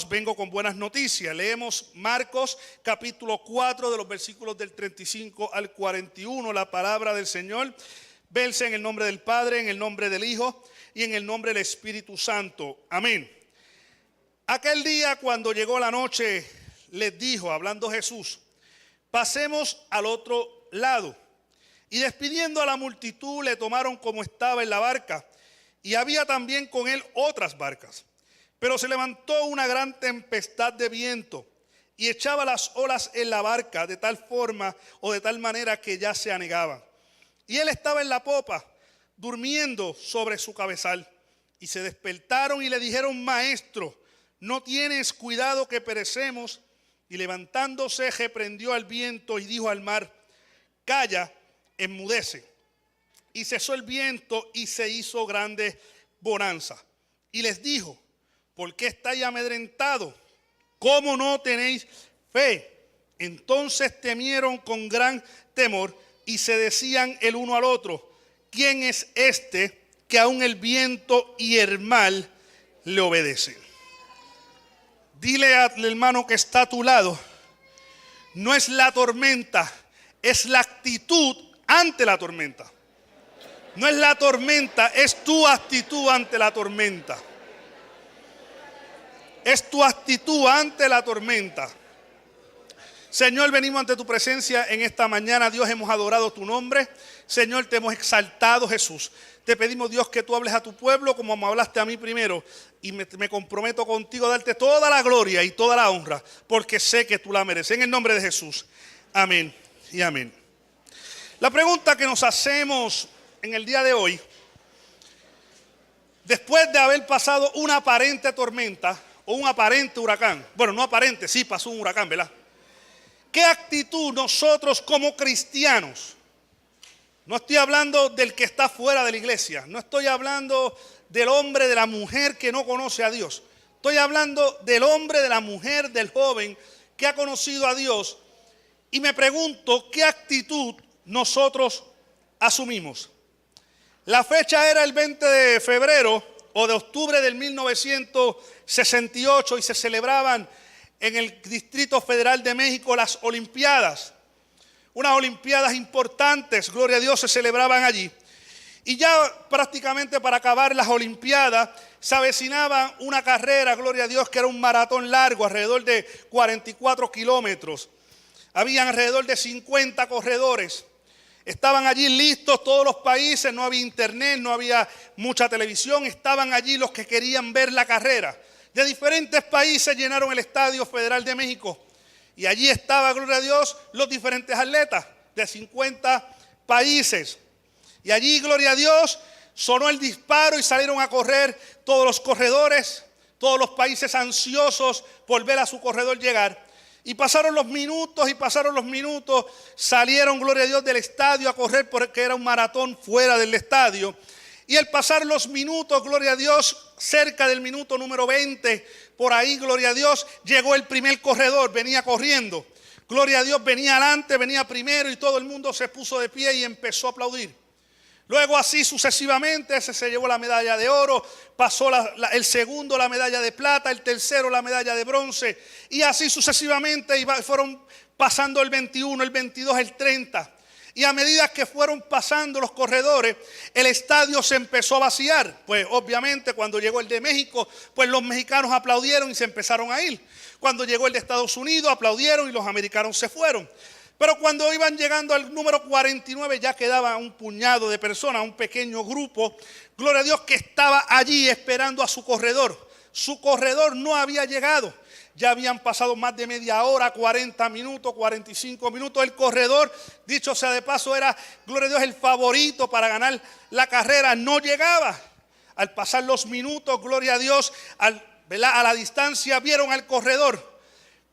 Vengo con buenas noticias. Leemos Marcos capítulo 4 de los versículos del 35 al 41. La palabra del Señor verse en el nombre del Padre, en el nombre del Hijo y en el nombre del Espíritu Santo. Amén. Aquel día, cuando llegó la noche, les dijo, hablando Jesús: pasemos al otro lado. Y despidiendo a la multitud, le tomaron como estaba en la barca, y había también con él otras barcas. Pero se levantó una gran tempestad de viento y echaba las olas en la barca de tal forma o de tal manera que ya se anegaban. Y él estaba en la popa, durmiendo sobre su cabezal. Y se despertaron y le dijeron: Maestro, ¿no tienes cuidado que perecemos? Y levantándose reprendió al viento y dijo al mar: Calla, enmudece. Y cesó el viento y se hizo grande bonanza. Y les dijo: ¿por qué estáis amedrentados? ¿Cómo no tenéis fe? Entonces temieron con gran temor y se decían el uno al otro: ¿quién es este que aun el viento y el mar le obedecen? Dile al hermano que está a tu lado: no es la tormenta, es la actitud ante la tormenta. No es la tormenta, es tu actitud ante la tormenta. Es tu actitud ante la tormenta. Señor, venimos ante tu presencia en esta mañana. Dios, hemos adorado tu nombre. Señor, te hemos exaltado, Jesús. Te pedimos, Dios, que tú hables a tu pueblo como me hablaste a mí primero. Y me comprometo contigo a darte toda la gloria y toda la honra, porque sé que tú la mereces. En el nombre de Jesús. Amén y amén. La pregunta que nos hacemos en el día de hoy, después de haber pasado una aparente tormenta o un aparente huracán, bueno, no aparente, sí pasó un huracán, ¿verdad? ¿Qué actitud nosotros como cristianos? No estoy hablando del que está fuera de la iglesia, no estoy hablando del hombre, de la mujer que no conoce a Dios. Estoy hablando del hombre, de la mujer, del joven que ha conocido a Dios. Y me pregunto, ¿qué actitud nosotros asumimos? La fecha era el 20 de febrero o de octubre del 1968 y se celebraban en el Distrito Federal de México las Olimpiadas. Unas Olimpiadas importantes, gloria a Dios, se celebraban allí. Y ya prácticamente para acabar las Olimpiadas se avecinaba una carrera, gloria a Dios, que era un maratón largo, alrededor de 44 kilómetros. Habían alrededor de 50 corredores. Estaban allí listos todos los países, no había internet, no había mucha televisión. Estaban allí los que querían ver la carrera. De diferentes países llenaron el Estadio Federal de México. Y allí estaba, gloria a Dios, los diferentes atletas de 50 países. Y allí, gloria a Dios, sonó el disparo y salieron a correr todos los corredores, todos los países ansiosos por ver a su corredor llegar. Y pasaron los minutos, salieron, gloria a Dios, del estadio a correr porque era un maratón fuera del estadio. Y al pasar los minutos, gloria a Dios, cerca del minuto número 20, por ahí, gloria a Dios, llegó el primer corredor, venía corriendo. Gloria a Dios, venía adelante, venía primero y todo el mundo se puso de pie y empezó a aplaudir. Luego así sucesivamente, ese se llevó la medalla de oro, pasó el segundo la medalla de plata, el tercero la medalla de bronce, y así sucesivamente y fueron pasando el 21, el 22, el 30. Y a medida que fueron pasando los corredores, el estadio se empezó a vaciar. Pues obviamente cuando llegó el de México, pues los mexicanos aplaudieron y se empezaron a ir. Cuando llegó el de Estados Unidos, aplaudieron y los americanos se fueron. Pero cuando iban llegando al número 49 ya quedaba un puñado de personas, un pequeño grupo, gloria a Dios, que estaba allí esperando a su corredor. Su corredor no había llegado. Ya habían pasado más de media hora, 40 minutos, 45 minutos. El corredor, dicho sea de paso, era, gloria a Dios, el favorito para ganar la carrera. No llegaba. Al pasar los minutos, gloria a Dios, a la distancia vieron al corredor.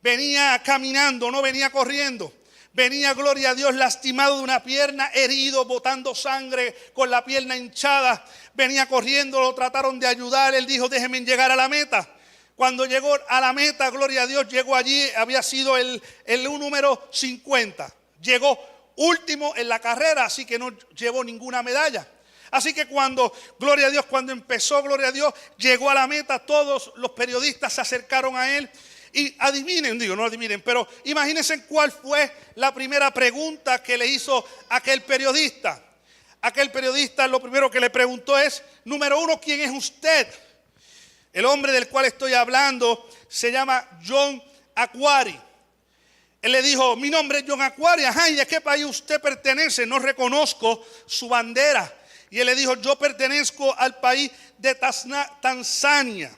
Venía caminando, no venía corriendo. Venía, gloria a Dios, lastimado de una pierna, herido, botando sangre, con la pierna hinchada. Venía corriendo, lo trataron de ayudar. Él dijo: déjenme llegar a la meta. Cuando llegó a la meta, gloria a Dios, llegó allí, había sido el número 50. Llegó último en la carrera, así que no llevó ninguna medalla. Así que cuando, gloria a Dios, cuando empezó, gloria a Dios, llegó a la meta, todos los periodistas se acercaron a él. Y adivinen, digo, no adivinen, pero imagínense cuál fue la primera pregunta que le hizo aquel periodista. Aquel periodista lo primero que le preguntó es, número uno, ¿quién es usted? El hombre del cual estoy hablando se llama John Akhwari. Él le dijo, mi nombre es John Akhwari. Ajá, ¿y a qué país usted pertenece? No reconozco su bandera. Y él le dijo, yo pertenezco al país de Tanzania.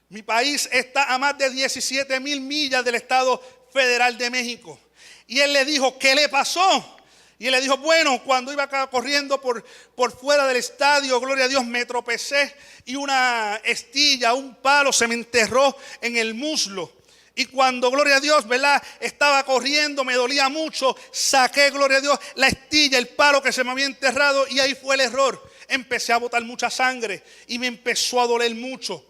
Mi país está a más de 17,000 millas del Estado Federal de México. Y él le dijo, ¿qué le pasó? Y él le dijo, bueno, cuando iba acá corriendo por fuera del estadio, gloria a Dios, me tropecé y una estilla, un palo se me enterró en el muslo. Y cuando, gloria a Dios, ¿verdad?, estaba corriendo, me dolía mucho, saqué, gloria a Dios, la estilla, el palo que se me había enterrado y ahí fue el error. Empecé a botar mucha sangre y me empezó a doler mucho.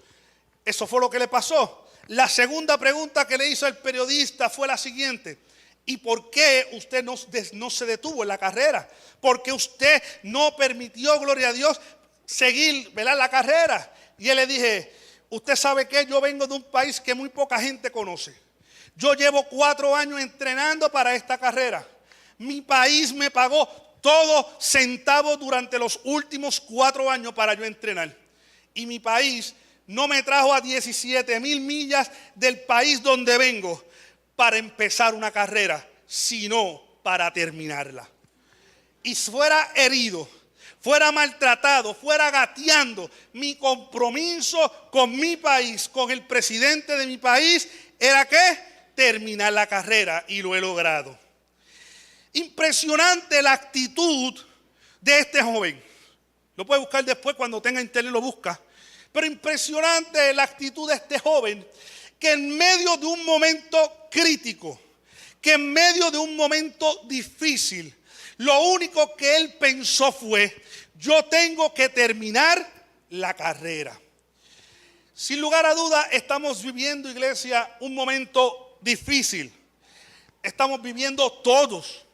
Eso fue lo que le pasó. La segunda pregunta que le hizo el periodista fue la siguiente. ¿Y por qué usted no se detuvo en la carrera? ¿Por qué usted no permitió, gloria a Dios, seguir, ¿verdad?, la carrera? Y él le dije, usted sabe que yo vengo de un país que muy poca gente conoce. Yo llevo 4 años entrenando para esta carrera. Mi país me pagó todo centavo durante los últimos 4 años para yo entrenar. Y mi país no me trajo a 17,000 millas del país donde vengo para empezar una carrera, sino para terminarla. Y fuera herido, fuera maltratado, fuera gateando, mi compromiso con mi país, con el presidente de mi país, era que terminar la carrera, y lo he logrado. Impresionante la actitud de este joven. Lo puede buscar después cuando tenga internet, lo busca. Pero impresionante la actitud de este joven, que en medio de un momento crítico, que en medio de un momento difícil, lo único que él pensó fue, yo tengo que terminar la carrera. Sin lugar a duda, estamos viviendo, iglesia, un momento difícil. Estamos viviendo todos.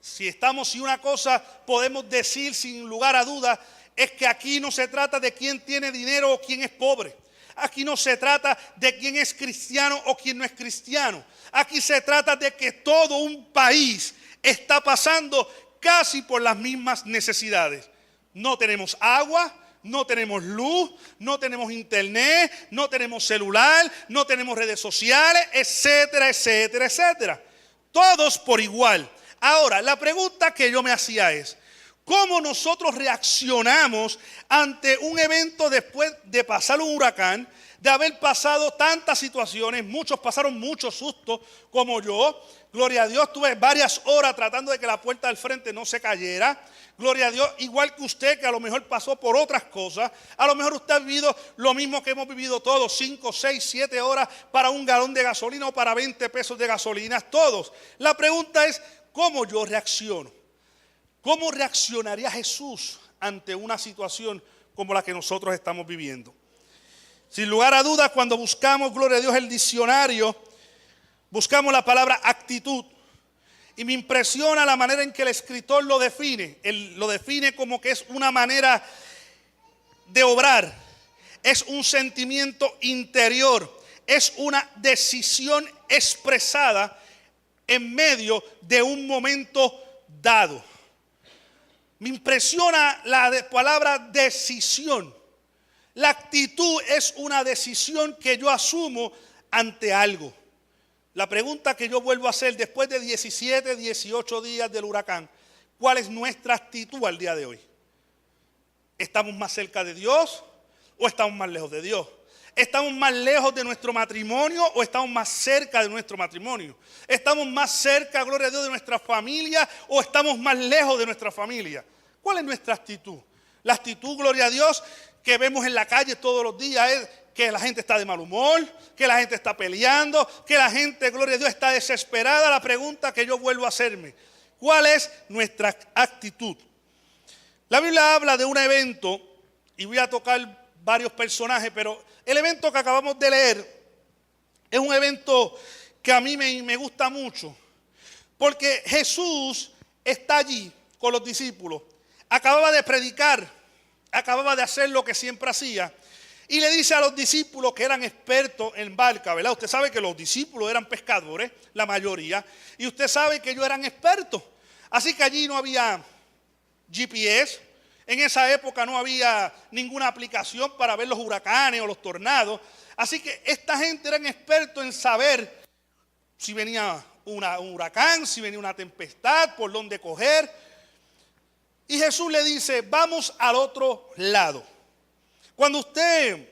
Si una cosa podemos decir sin lugar a duda, es que aquí no se trata de quién tiene dinero o quién es pobre. Aquí no se trata de quién es cristiano o quién no es cristiano. Aquí se trata de que todo un país está pasando casi por las mismas necesidades. No tenemos agua, no tenemos luz, no tenemos internet, no tenemos celular, no tenemos redes sociales, etcétera, etcétera, etcétera. Todos por igual. Ahora, la pregunta que yo me hacía es, ¿cómo nosotros reaccionamos ante un evento después de pasar un huracán, de haber pasado tantas situaciones? Muchos pasaron muchos sustos como yo. Gloria a Dios, tuve varias horas tratando de que la puerta del frente no se cayera. Gloria a Dios, igual que usted, que a lo mejor pasó por otras cosas. A lo mejor usted ha vivido lo mismo que hemos vivido todos, 5, 6, 7 horas para un galón de gasolina o para 20 pesos de gasolina, todos. La pregunta es, ¿cómo yo reacciono? ¿Cómo reaccionaría Jesús ante una situación como la que nosotros estamos viviendo? Sin lugar a dudas, cuando buscamos, gloria a Dios, el diccionario, buscamos la palabra actitud. Y me impresiona la manera en que el escritor lo define. Él lo define como que es una manera de obrar. Es un sentimiento interior. Es una decisión expresada en medio de un momento dado. Me impresiona la palabra decisión. La actitud es una decisión que yo asumo ante algo. La pregunta que yo vuelvo a hacer después de 17, 18 días del huracán, ¿cuál es nuestra actitud al día de hoy? ¿Estamos más cerca de Dios o estamos más lejos de Dios? ¿Estamos más lejos de nuestro matrimonio o estamos más cerca de nuestro matrimonio? ¿Estamos más cerca, gloria a Dios, de nuestra familia o estamos más lejos de nuestra familia? ¿Cuál es nuestra actitud? La actitud, gloria a Dios, que vemos en la calle todos los días es que la gente está de mal humor, que la gente está peleando, que la gente, gloria a Dios, está desesperada. La pregunta que yo vuelvo a hacerme, ¿cuál es nuestra actitud? La Biblia habla de un evento, y voy a tocar varios personajes, pero el evento que acabamos de leer es un evento que a mí me gusta mucho, porque Jesús está allí con los discípulos. acababa de predicar, acababa de hacer lo que siempre hacía. Y le dice a los discípulos que eran expertos en barca, ¿verdad? Usted sabe que los discípulos eran pescadores, la mayoría. Y usted sabe que ellos eran expertos. Así que allí no había GPS. En esa época no había ninguna aplicación para ver los huracanes o los tornados. Así que esta gente eran expertos en saber si venía un huracán, si venía una tempestad, por dónde coger. Y Jesús le dice, vamos al otro lado. Cuando usted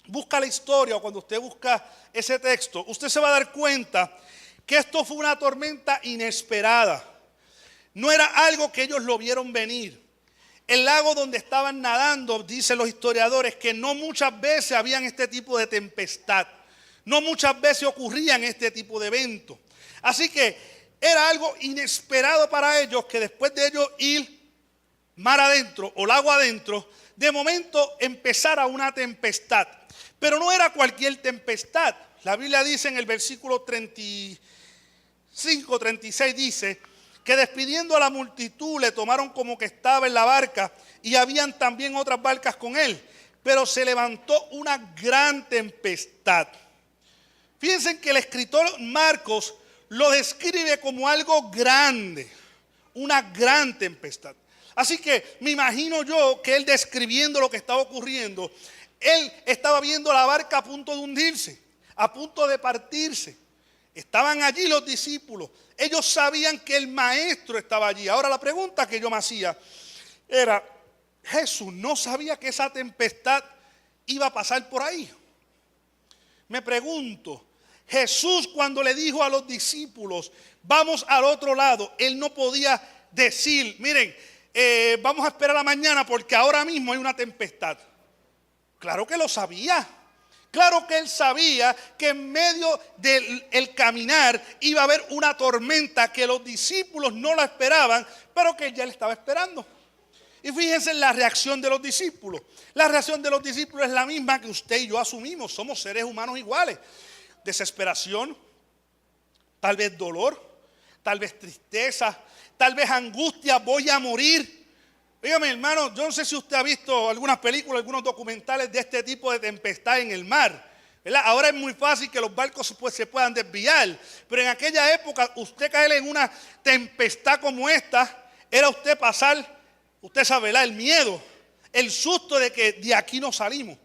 busca la historia o cuando usted busca ese texto, usted se va a dar cuenta que esto fue una tormenta inesperada. No era algo que ellos lo vieron venir. El lago donde estaban nadando, dicen los historiadores, que no muchas veces habían este tipo de tempestad. No muchas veces ocurrían este tipo de eventos. Así que era algo inesperado para ellos que después de ellos ir mar adentro o lago adentro, de momento empezara una tempestad. Pero no era cualquier tempestad. La Biblia dice en el versículo 35, 36, dice que despidiendo a la multitud le tomaron como que estaba en la barca y habían también otras barcas con él. Pero se levantó una gran tempestad. Fíjense que el escritor Marcos lo describe como algo grande, una gran tempestad. Así que me imagino yo que él describiendo lo que estaba ocurriendo, él estaba viendo la barca a punto de hundirse, a punto de partirse. Estaban allí los discípulos. Ellos sabían que el maestro estaba allí. Ahora la pregunta que yo me hacía era, Jesús no sabía que esa tempestad iba a pasar por ahí. Me pregunto, Jesús cuando le dijo a los discípulos, vamos al otro lado, él no podía decir, miren, vamos a esperar a la mañana porque ahora mismo hay una tempestad. Claro que lo sabía. Claro que él sabía que en medio del caminar iba a haber una tormenta que los discípulos no la esperaban, pero que ya él estaba esperando. Y fíjense en la reacción de los discípulos. La reacción de los discípulos es la misma que usted y yo asumimos. Somos seres humanos iguales. Desesperación, tal vez dolor, tal vez tristeza, tal vez angustia, voy a morir. Dígame, hermano, yo no sé si usted ha visto algunas películas, algunos documentales de este tipo de tempestad en el mar, ¿verdad? Ahora es muy fácil que los barcos se puedan desviar, pero en aquella época usted caer en una tempestad como esta, era usted pasar, usted sabe, ¿verdad? El miedo, el susto de que de aquí no salimos.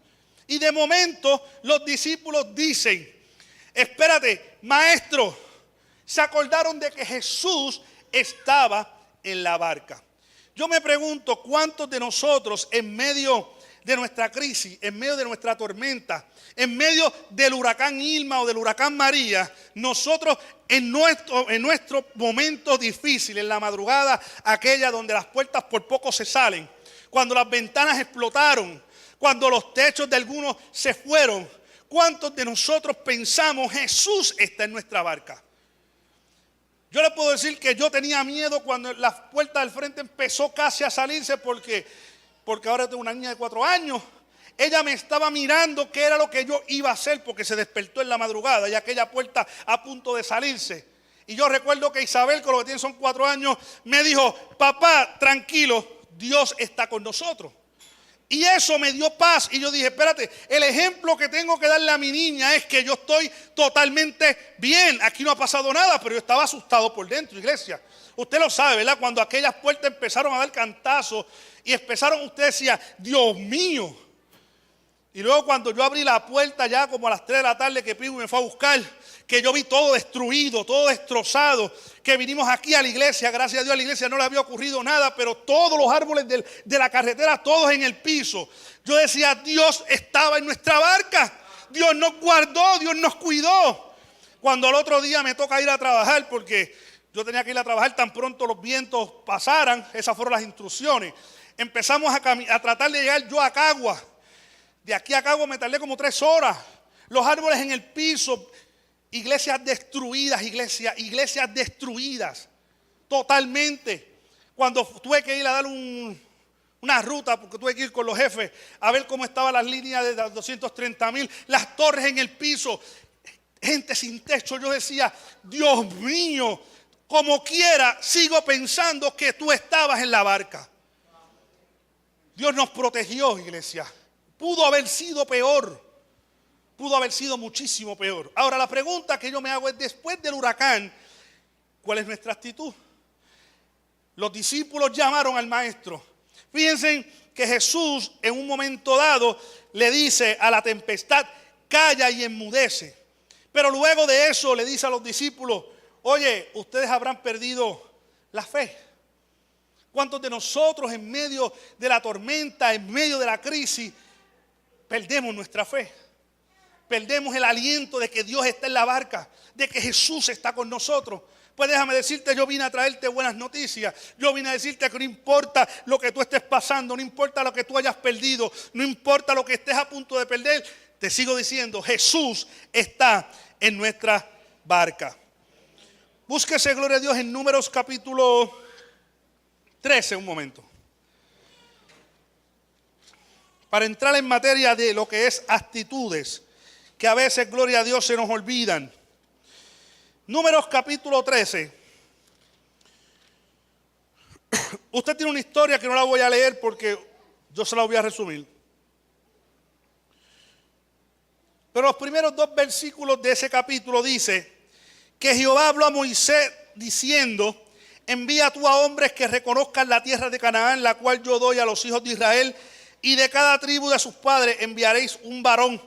Y de momento los discípulos dicen, espérate, maestro, se acordaron de que Jesús estaba en la barca. Yo me pregunto cuántos de nosotros en medio de nuestra crisis, en medio de nuestra tormenta, en medio del huracán Irma o del huracán María, nosotros en nuestro momento difícil, en la madrugada aquella donde las puertas por poco se salen, cuando las ventanas explotaron, cuando los techos de algunos se fueron, ¿cuántos de nosotros pensamos Jesús está en nuestra barca? Yo le puedo decir que yo tenía miedo cuando la puerta del frente empezó casi a salirse porque ahora tengo una niña de 4 años. Ella me estaba mirando qué era lo que yo iba a hacer porque se despertó en la madrugada y aquella puerta a punto de salirse. Y yo recuerdo que Isabel, con lo que tiene son 4 años, me dijo, papá, tranquilo, Dios está con nosotros. Y eso me dio paz y yo dije, espérate, el ejemplo que tengo que darle a mi niña es que yo estoy totalmente bien. Aquí no ha pasado nada, pero yo estaba asustado por dentro, iglesia. Usted lo sabe, ¿verdad? Cuando aquellas puertas empezaron a dar cantazos y usted decía, Dios mío. Y luego cuando yo abrí la puerta ya como a las 3 de la tarde que Pibu me fue a buscar, que yo vi todo destruido, todo destrozado, que vinimos aquí a la iglesia, gracias a Dios a la iglesia no le había ocurrido nada, pero todos los árboles de la carretera, todos en el piso. Yo decía, Dios estaba en nuestra barca, Dios nos guardó, Dios nos cuidó. Cuando al otro día me toca ir a trabajar, porque yo tenía que ir a trabajar tan pronto los vientos pasaran, esas fueron las instrucciones. Empezamos a tratar de llegar yo a Cagua. De aquí a Cagua me tardé como 3 horas. Los árboles en el piso. Iglesias destruidas, iglesias destruidas totalmente. Cuando tuve que ir a dar una ruta, porque tuve que ir con los jefes a ver cómo estaban las líneas de 230,000, las torres en el piso, gente sin techo. Yo decía, Dios mío, como quiera, sigo pensando que tú estabas en la barca. Dios nos protegió, iglesia. Pudo haber sido peor. Pudo haber sido muchísimo peor. Ahora la pregunta que yo me hago es, después del huracán, ¿cuál es nuestra actitud? Los discípulos llamaron al maestro. Fíjense que Jesús en un momento dado le dice a la tempestad, calla y enmudece. Pero luego de eso le dice a los discípulos, oye, ustedes habrán perdido la fe. ¿Cuántos de nosotros en medio de la tormenta, en medio de la crisis, perdemos nuestra fe? Perdemos el aliento de que Dios está en la barca, de que Jesús está con nosotros. Pues déjame decirte, yo vine a traerte buenas noticias. Yo vine a decirte que no importa lo que tú estés pasando, no importa lo que tú hayas perdido, no importa lo que estés a punto de perder. Te sigo diciendo, Jesús está en nuestra barca. Búsquese, gloria a Dios, en Números capítulo 13 un momento. Para entrar en materia de lo que es actitudes, que a veces, gloria a Dios, se nos olvidan. Números capítulo 13. Usted tiene una historia que no la voy a leer porque yo se la voy a resumir. Pero los primeros 2 versículos de ese capítulo dice que Jehová habló a Moisés diciendo, envía tú a hombres que reconozcan la tierra de Canaán, la cual yo doy a los hijos de Israel, y de cada tribu de sus padres enviaréis un varón,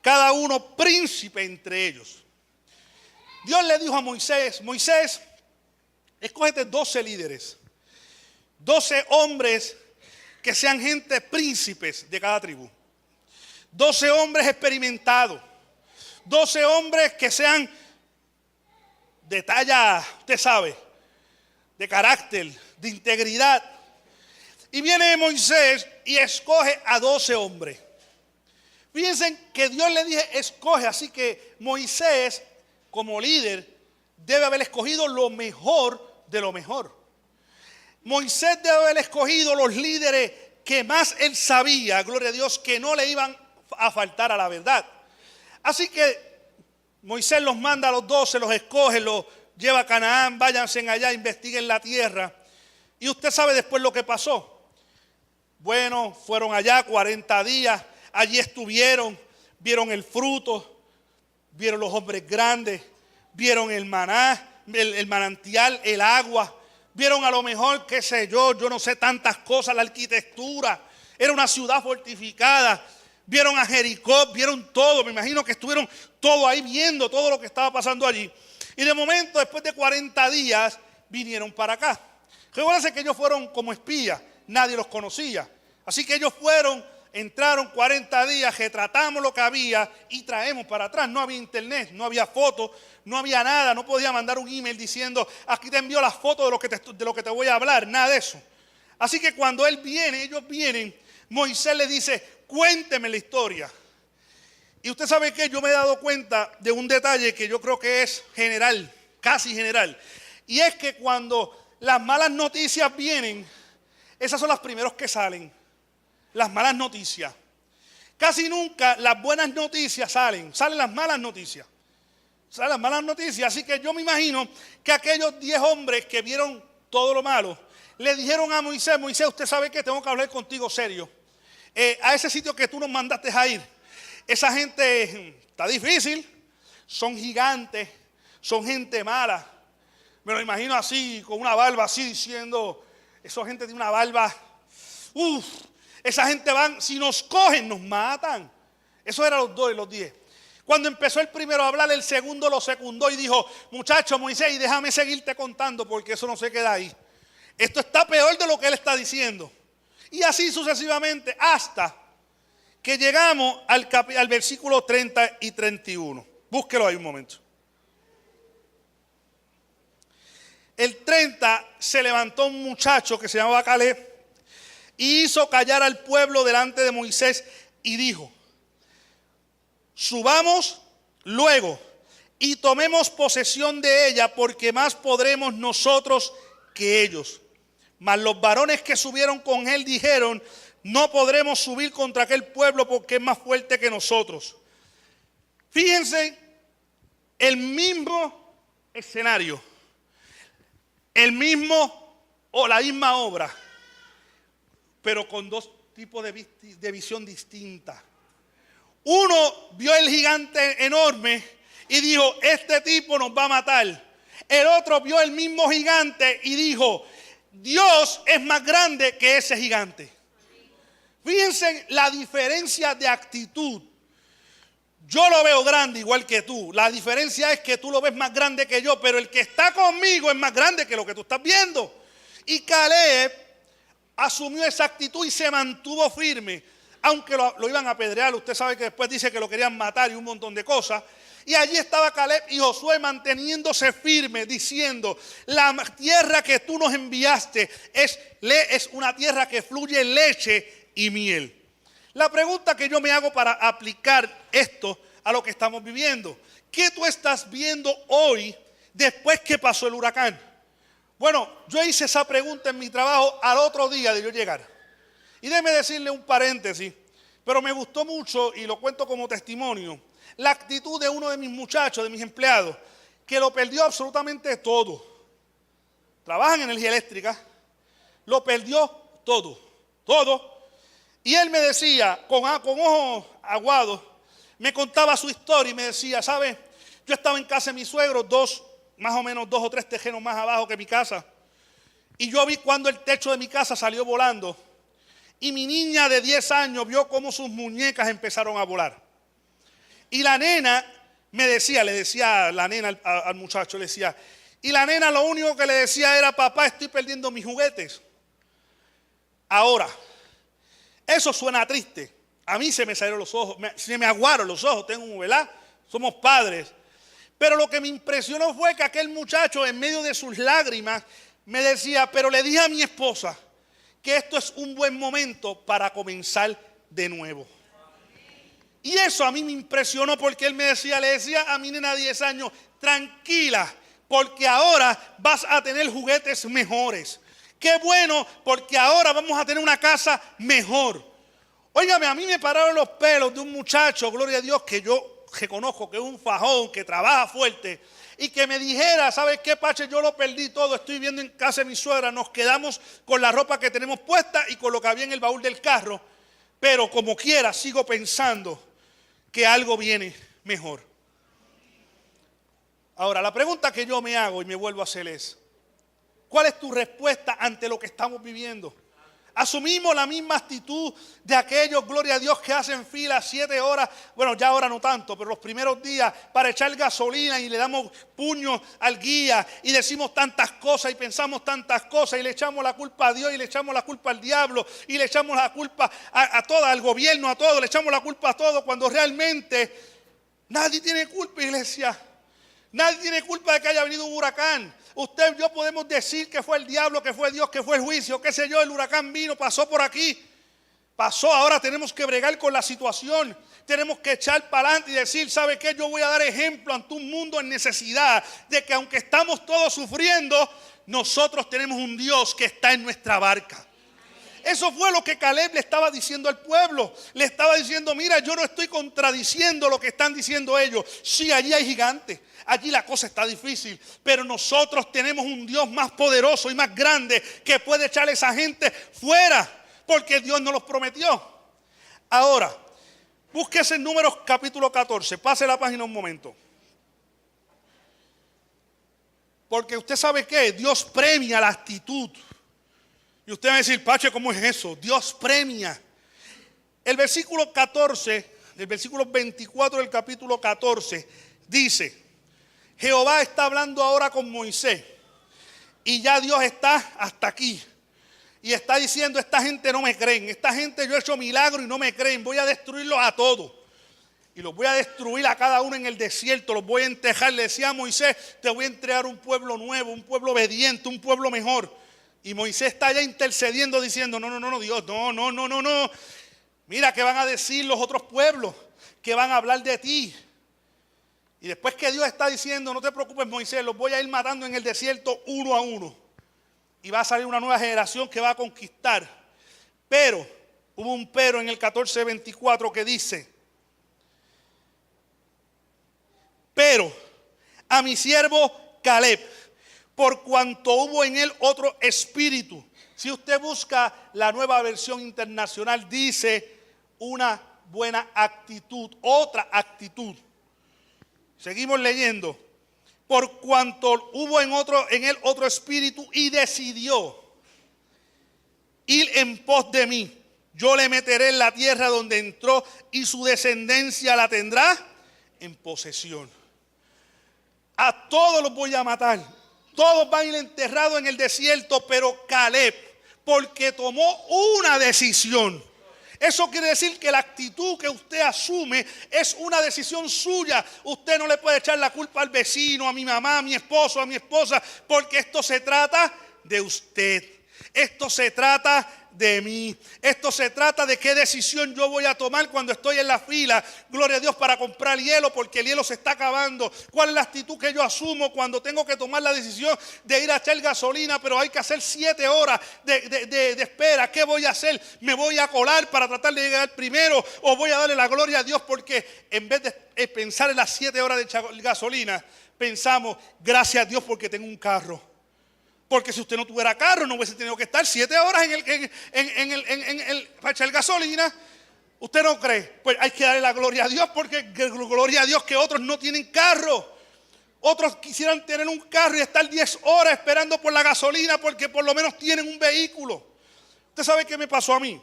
cada uno príncipe entre ellos. Dios le dijo a Moisés, Moisés, escógete 12 líderes, 12 hombres que sean gente príncipes de cada tribu. 12 hombres experimentados, 12 hombres que sean de talla, usted sabe, de carácter, de integridad. Y viene Moisés y escoge a 12 hombres. Fíjense que Dios le dije, escoge, así que Moisés, como líder, debe haber escogido lo mejor de lo mejor. Moisés debe haber escogido los líderes que más él sabía, gloria a Dios, que no le iban a faltar a la verdad. Así que Moisés los manda a los 12, los escoge, los lleva a Canaán, váyanse allá, investiguen la tierra. Y usted sabe después lo que pasó. Bueno, fueron allá 40 días, allí estuvieron, vieron el fruto, vieron los hombres grandes, vieron el maná, el manantial, el agua, vieron a lo mejor, qué sé yo no sé tantas cosas, la arquitectura, era una ciudad fortificada, vieron a Jericó, vieron todo, me imagino que estuvieron todo ahí viendo todo lo que estaba pasando allí. Y de momento, después de 40 días, vinieron para acá. Recuérdense que ellos fueron como espías, nadie los conocía. Así que ellos fueron, entraron 40 días, retratamos lo que había y traemos para atrás. No había internet, no había fotos, no había nada, no podía mandar un email diciendo, aquí te envío las fotos de lo que te voy a hablar, nada de eso. Así que cuando él viene, ellos vienen, Moisés le dice, cuénteme la historia. Y usted sabe que yo me he dado cuenta de un detalle que yo creo que es general, casi general. Y es que cuando las malas noticias vienen, esas son las primeras que salen. Las malas noticias. Casi nunca las buenas noticias salen las malas noticias. Salen las malas noticias. Así que yo me imagino que aquellos 10 hombres que vieron todo lo malo, le dijeron a Moisés, Moisés, usted sabe que tengo que hablar contigo serio. A ese sitio que tú nos mandaste a ir. Esa gente está difícil, son gigantes, son gente mala. Me lo imagino así, con una barba así, diciendo, esa gente tiene una barba, esa gente van, si nos cogen, nos matan. Eso eran los 2 y los 10. Cuando empezó el primero a hablar, el segundo lo secundó y dijo, muchacho Moisés, déjame seguirte contando porque eso no se queda ahí. Esto está peor de lo que él está diciendo. Y así sucesivamente hasta que llegamos al versículo 30 y 31. Búsquelo ahí un momento. El 30 se levantó un muchacho que se llamaba Caleb y hizo callar al pueblo delante de Moisés y dijo, subamos luego y tomemos posesión de ella porque más podremos nosotros que ellos. Mas los varones que subieron con él dijeron, no podremos subir contra aquel pueblo porque es más fuerte que nosotros. Fíjense, el mismo escenario, el mismo o la misma obra, pero con 2 tipos de visión distinta. Uno vio el gigante enorme y dijo, este tipo nos va a matar. El otro vio el mismo gigante y dijo, Dios es más grande que ese gigante. Fíjense la diferencia de actitud. Yo lo veo grande igual que tú. La diferencia es que tú lo ves más grande que yo, pero el que está conmigo es más grande que lo que tú estás viendo. Y Caleb asumió esa actitud y se mantuvo firme. Aunque lo iban a apedrear, usted sabe que después dice que lo querían matar y un montón de cosas. Y allí estaba Caleb y Josué manteniéndose firme, diciendo, la tierra que tú nos enviaste es una tierra que fluye leche y miel. La pregunta que yo me hago para aplicar esto a lo que estamos viviendo, ¿qué tú estás viendo hoy después que pasó el huracán? Bueno, yo hice esa pregunta en mi trabajo al otro día de yo llegar. Y déjeme decirle un paréntesis, pero me gustó mucho y lo cuento como testimonio, la actitud de uno de mis muchachos, de mis empleados, que lo perdió absolutamente todo. Trabaja en energía eléctrica, lo perdió todo. Y él me decía, con ojos aguados, me contaba su historia y me decía, ¿sabes? Yo estaba en casa de mis suegros, más o menos 2 o 3 tejanos más abajo que mi casa. Y yo vi cuando el techo de mi casa salió volando. Y mi niña de 10 años vio cómo sus muñecas empezaron a volar. Y la nena me decía, le decía la nena al muchacho, le decía, y la nena lo único que le decía era, papá, estoy perdiendo mis juguetes. Ahora, eso suena triste. A mí se me salieron los ojos, se me aguaron los ojos, ¿verdad? Somos padres. Pero lo que me impresionó fue que aquel muchacho, en medio de sus lágrimas, me decía, pero le dije a mi esposa que esto es un buen momento para comenzar de nuevo. Y eso a mí me impresionó porque él le decía a mi nena de 10 años, tranquila, porque ahora vas a tener juguetes mejores. Qué bueno, porque ahora vamos a tener una casa mejor. Óigame, a mí me pararon los pelos de un muchacho, gloria a Dios, que yo reconozco que es un fajón, que trabaja fuerte, y que me dijera, ¿sabes qué, Pache? Yo lo perdí todo, estoy viviendo en casa de mi suegra, nos quedamos con la ropa que tenemos puesta y con lo que había en el baúl del carro, pero como quiera sigo pensando que algo viene mejor. Ahora, la pregunta que yo me hago y me vuelvo a hacer es, ¿cuál es tu respuesta ante lo que estamos viviendo? Asumimos la misma actitud de aquellos, gloria a Dios, que hacen fila 7 horas, bueno, ya ahora no tanto, pero los primeros días para echar gasolina y le damos puños al guía y decimos tantas cosas y pensamos tantas cosas y le echamos la culpa a Dios y le echamos la culpa al diablo y le echamos la culpa a todo, al gobierno, a todo, le echamos la culpa a todo cuando realmente nadie tiene culpa, iglesia. Nadie tiene culpa de que haya venido un huracán. Usted y yo podemos decir que fue el diablo, que fue Dios, que fue el juicio, qué sé yo, el huracán vino, pasó por aquí. Pasó, ahora tenemos que bregar con la situación. Tenemos que echar para adelante y decir, ¿sabe qué? Yo voy a dar ejemplo ante un mundo en necesidad de que aunque estamos todos sufriendo, nosotros tenemos un Dios que está en nuestra barca. Eso fue lo que Caleb le estaba diciendo al pueblo. Le estaba diciendo, mira, yo no estoy contradiciendo lo que están diciendo ellos. Sí, allí hay gigantes, allí la cosa está difícil, pero nosotros tenemos un Dios más poderoso y más grande que puede echar a esa gente fuera, porque Dios nos los prometió. Ahora, búsquese en Números capítulo 14, pase la página un momento. Porque usted sabe que Dios premia la actitud. Y usted va a decir, Pache, ¿cómo es eso? Dios premia. El versículo 14, el versículo 24 del capítulo 14, dice, Jehová está hablando ahora con Moisés. Y ya Dios está hasta aquí. Y está diciendo, esta gente no me creen. Esta gente yo he hecho milagros y no me creen. Voy a destruirlos a todos. Y los voy a destruir a cada uno en el desierto. Los voy a entejar. Le decía a Moisés, te voy a entregar un pueblo nuevo, un pueblo obediente, un pueblo mejor. Y Moisés está allá intercediendo diciendo, no, Dios, no. Mira que van a decir los otros pueblos, que van a hablar de ti. Y después que Dios está diciendo, no te preocupes, Moisés, los voy a ir matando en el desierto uno a uno. Y va a salir una nueva generación que va a conquistar. Pero, hubo un pero en el 14:24 que dice, pero a mi siervo Caleb, por cuanto hubo en él otro espíritu, Si usted busca la nueva versión internacional, dice una buena actitud, otra actitud. Seguimos leyendo. Por cuanto hubo en él otro espíritu y decidió ir en pos de mí, yo le meteré en la tierra donde entró y su descendencia la tendrá en posesión. A todos los voy a matar. Todos van a ir enterrados en el desierto, pero Caleb, porque tomó una decisión. Eso quiere decir que la actitud que usted asume es una decisión suya. Usted no le puede echar la culpa al vecino, a mi mamá, a mi esposo, a mi esposa, porque esto se trata de usted. Esto se trata de mí. Esto se trata de qué decisión yo voy a tomar cuando estoy en la fila, gloria a Dios, para comprar hielo, porque el hielo se está acabando. ¿Cuál es la actitud que yo asumo cuando tengo que tomar la decisión de ir a echar gasolina, pero hay que hacer 7 horas de espera? ¿Qué voy a hacer? ¿Me voy a colar para tratar de llegar primero o voy a darle la gloria a Dios? Porque en vez de pensar en las 7 horas de gasolina, pensamos, gracias a Dios porque tengo un carro. Porque si usted no tuviera carro, no hubiese tenido que estar 7 horas para echar gasolina. ¿Usted no cree? Pues hay que darle la gloria a Dios, porque gloria a Dios que otros no tienen carro. Otros quisieran tener un carro y estar 10 horas esperando por la gasolina porque por lo menos tienen un vehículo. ¿Usted sabe qué me pasó a mí?